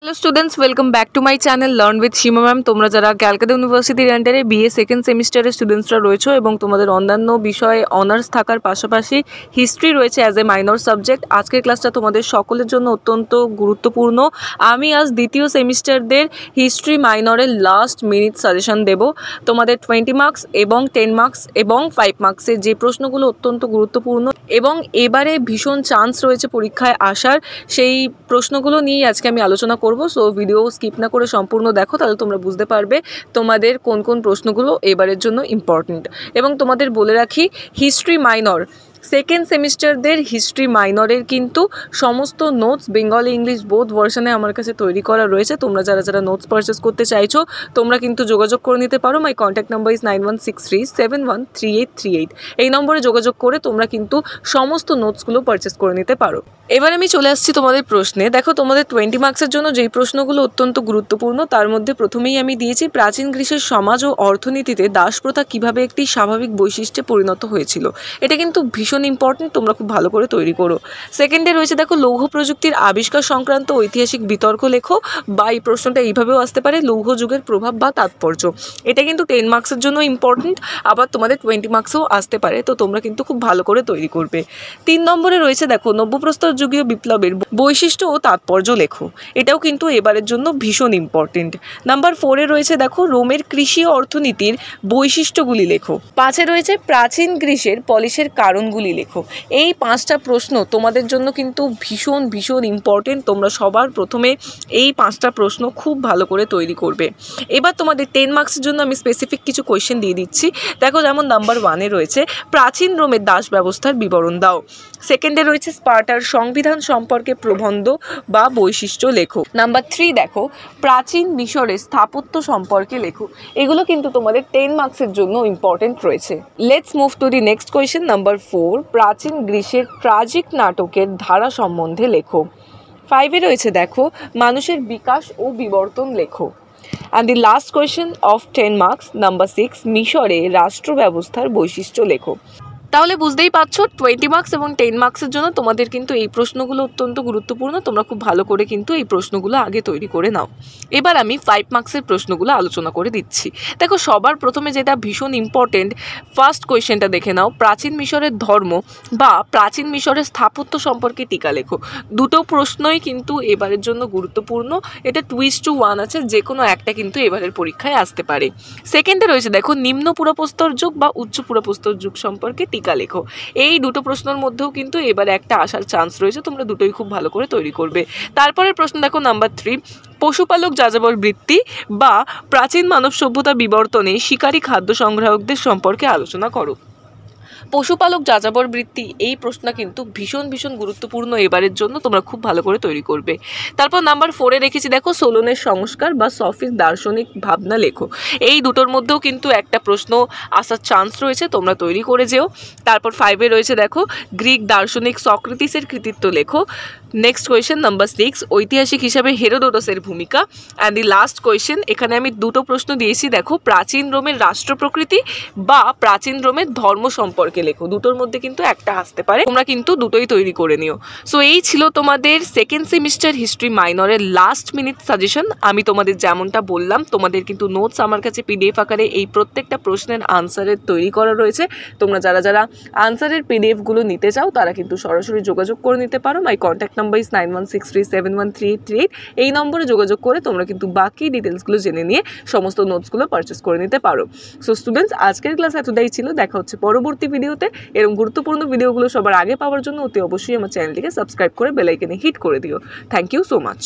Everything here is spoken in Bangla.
Hello students, welcome back to my channel learn with Seema ma'am. তোমরা যারা ক্যালকাটা ইউনিভার্সিটির আন্ডারে বিএ সেকেন্ড সেমিস্টারের স্টুডেন্টসরা রয়েছো এবং তোমাদের অন্যান্য বিষয়ে অনার্স থাকার পাশাপাশি হিস্ট্রি রয়েছে অ্যাজ এ মাইনর সাবজেক্ট, আজকের ক্লাসটা তোমাদের সকলের জন্য অত্যন্ত গুরুত্বপূর্ণ। আমি আজ দ্বিতীয় সেমিস্টারদের হিস্ট্রি মাইনরের লাস্ট মিনিট সাজেশন দেব। তোমাদের 20 মার্কস এবং 10 মার্কস এবং 5 মার্কসের যে প্রশ্নগুলো অত্যন্ত গুরুত্বপূর্ণ এবং এবারে ভীষণ চান্স রয়েছে পরীক্ষায় আসার, সেই প্রশ্নগুলো নিয়েই আজকে আমি আলোচনা করব। সো ভিডিও স্কিপ না করে সম্পূর্ণ দেখো, তাহলে তোমরা বুঝতে পারবে তোমাদের কোন কোন প্রশ্নগুলো এবারের জন্য ইম্পর্টেন্ট। এবং তোমাদের বলে রাখি, হিস্ট্রি মাইনর সেকেন্ড সেমিস্টারদের হিস্ট্রি মাইনরের কিন্তু সমস্ত নোটস বেঙ্গলি ইংলিশ বোথ ভার্সনে আমার কাছে তৈরি করা রয়েছে। তোমরা যারা যারা নোটস পারচেস করতে চাইছো তোমরা কিন্তু যোগাযোগ করে নিতে পারো। মাই কন্ট্যাক্ট নাম্বার ইজ 9163713838। এই নম্বরে যোগাযোগ করে তোমরা কিন্তু সমস্ত নোটসগুলো পারচেস করে নিতে পারো। এবার আমি চলে আসছি তোমাদের প্রশ্নে। দেখো, তোমাদের 20 মার্কসের জন্য যেই প্রশ্নগুলো অত্যন্ত গুরুত্বপূর্ণ তার মধ্যে প্রথমেই আমি দিয়েছি প্রাচীন গ্রিসের সমাজ ও অর্থনীতিতে দাসপ্রথা কীভাবে একটি স্বাভাবিক বৈশিষ্ট্যে পরিণত হয়েছিল। এটা কিন্তু ভীষণ ইম্পর্টেন্ট, তোমরা খুব ভালো করে তৈরি করো। সেকেন্ডে রয়েছে দেখো লৌহ প্রযুক্তির আবিষ্কার সংক্রান্ত ঐতিহাসিক বিতর্ক লেখো, বা এই প্রশ্নটা এইভাবেও আসতে পারে লৌহ যুগের প্রভাব বা তাৎপর্য। এটা কিন্তু 10 মার্কসের জন্য ইম্পর্টেন্ট, আবার তোমাদের 20 মার্কসেও আসতে পারে, তো তোমরা কিন্তু খুব ভালো করে তৈরি করবে। 3 নম্বরে রয়েছে দেখো নব্যপ্রস্তর যুগীয় বিপ্লবের বৈশিষ্ট্য ও তাৎপর্য লেখো। এটাও কিন্তু এবারের জন্য ভীষণ ইম্পর্টেন্ট। নাম্বার 4-এ রয়েছে দেখো রোমের কৃষি অর্থনীতির বৈশিষ্ট্যগুলি লেখো। 5-এ রয়েছে প্রাচীন গ্রিসের পলিশের কারণগুলি লেখো। এই 5টা প্রশ্ন তোমাদের জন্য কিন্তু ভীষণ ভীষণ ইম্পর্টেন্ট। তোমরা সবার প্রথমে এই 5টা প্রশ্ন খুব ভালো করে তৈরি করবে। এবার তোমাদের 10 মার্কসের জন্য আমি স্পেসিফিক কিছু কোয়েশ্চেন দিয়ে দিচ্ছি। দেখো, যেমন নাম্বার 1-এ রয়েছে প্রাচীন রোমের দাস ব্যবস্থার বিবরণ দাও। সেকেন্ডে রয়েছে স্পার্টার সংবিধান সম্পর্কে প্রবন্ধ বা বৈশিষ্ট্য লেখো। নাম্বার 3 দেখো প্রাচীন মিশরের স্থাপত্য সম্পর্কে লেখো। এগুলো কিন্তু তোমাদের 10 মার্কসের জন্য ইম্পর্টেন্ট রয়েছে। Let's move to the next question. Number 4 প্রাচীন গ্রিসের ট্রাজিক নাটকের ধারা সম্বন্ধে লেখো। 5-এ রয়েছে দেখো মানুষের বিকাশ ও বিবর্তন লেখো। And the last question of 10 marks, number 6 মিশরে রাষ্ট্র ব্যবস্থার বৈশিষ্ট্য লেখো। তাহলে বুঝতেই পারছো 20 মার্কস এবং 10 মার্কসের জন্য তোমাদের কিন্তু এই প্রশ্নগুলো অত্যন্ত গুরুত্বপূর্ণ। তোমরা খুব ভালো করে কিন্তু এই প্রশ্নগুলো আগে তৈরি করে নাও। এবার আমি 5 মার্কসের প্রশ্নগুলো আলোচনা করে দিচ্ছি। দেখো, সবার প্রথমে যেটা ভীষণ ইম্পর্টেন্ট, ফার্স্ট কোয়েশ্চেনটা দেখে নাও। প্রাচীন মিশরের ধর্ম বা প্রাচীন মিশরের স্থাপত্য সম্পর্কে টিকা লেখো। দুটো প্রশ্নই কিন্তু এবারের জন্য গুরুত্বপূর্ণ। এটা 2:1 আছে, যে কোনো একটা কিন্তু এবারের পরীক্ষায় আসতে পারে। সেকেন্ডে রয়েছে দেখো নিম্ন পুরাপ্রস্তর যুগ বা উচ্চ পুরাপ্রস্তর যুগ সম্পর্কে টিকা লেখো। এই দুটো প্রশ্নের মধ্যেও কিন্তু এবারে একটা আসার চান্স রয়েছে, তোমরা দুটোই খুব ভালো করে তৈরি করবে। তারপরের প্রশ্ন দেখো নাম্বার 3 পশুপালক যাযাবর বৃত্তি বা প্রাচীন মানব সভ্যতা বিবর্তনে শিকারী খাদ্য সংগ্রাহকদের সম্পর্কে আলোচনা করো। পশুপালক যাযাবর বৃত্তি এই প্রশ্নটা কিন্তু ভীষণ ভীষণ গুরুত্বপূর্ণ এবারের জন্য, তোমরা খুব ভালো করে তৈরি করবে। তারপর নাম্বার 4-এ রেখেছি দেখো সোলোনের সংস্কার বা সফিস্ট দার্শনিক ভাবনা লেখো। এই দুটোর মধ্যেও কিন্তু একটা প্রশ্ন আসার চান্স রয়েছে, তোমরা তৈরি করে যেও। তারপর 5-এ রয়েছে দেখো গ্রিক দার্শনিক সক্রেটিসের কৃতিত্ব লেখো। নেক্সট কোয়েশ্চেন নাম্বার 6 ঐতিহাসিক হিসাবে হেরোডোটাসের ভূমিকা। অ্যান্ড দি লাস্ট কোয়েশ্চেন, এখানে আমি দুটো প্রশ্ন দিয়েছি দেখো প্রাচীন রোমের রাষ্ট্র প্রকৃতি বা প্রাচীন রোমের ধর্ম সম্পর্কে লেখো। দুটোর মধ্যে কিন্তু একটা আসতে পারে, তোমরা কিন্তু দুটোই তৈরি করে নিও। সো এই ছিল তোমাদের সেকেন্ড সেমিস্টার হিস্ট্রি মাইনরের লাস্ট মিনিট সাজেশন। আমি তোমাদের যেমনটা বললাম, তোমাদের কিন্তু নোটস আমার কাছে পিডিএফ আকারে এই প্রত্যেকটা প্রশ্নের আনসারের তৈরি করা রয়েছে। তোমরা যারা যারা আনসারের পিডিএফগুলো নিতে চাও তারা কিন্তু সরাসরি যোগাযোগ করে নিতে পারো। মাই কন্ট্যাক্ট নাম্বার ইজ 9163713838। এই নম্বরে যোগাযোগ করে তোমরা কিন্তু বাকি ডিটেলসগুলো জেনে নিয়ে সমস্ত নোটসগুলো পারচেস করে নিতে পারো। সো স্টুডেন্টস, আজকের ক্লাস এতটাই ছিল। দেখা হচ্ছে পরবর্তী ভিডিওতে। এরকম গুরুত্বপূর্ণ ভিডিওগুলো সবার আগে পাওয়ার জন্য অতি অবশ্যই আমার চ্যানেলটিকে সাবস্ক্রাইব করে বেল আইকনে হিট করে দিও। Thank you so much.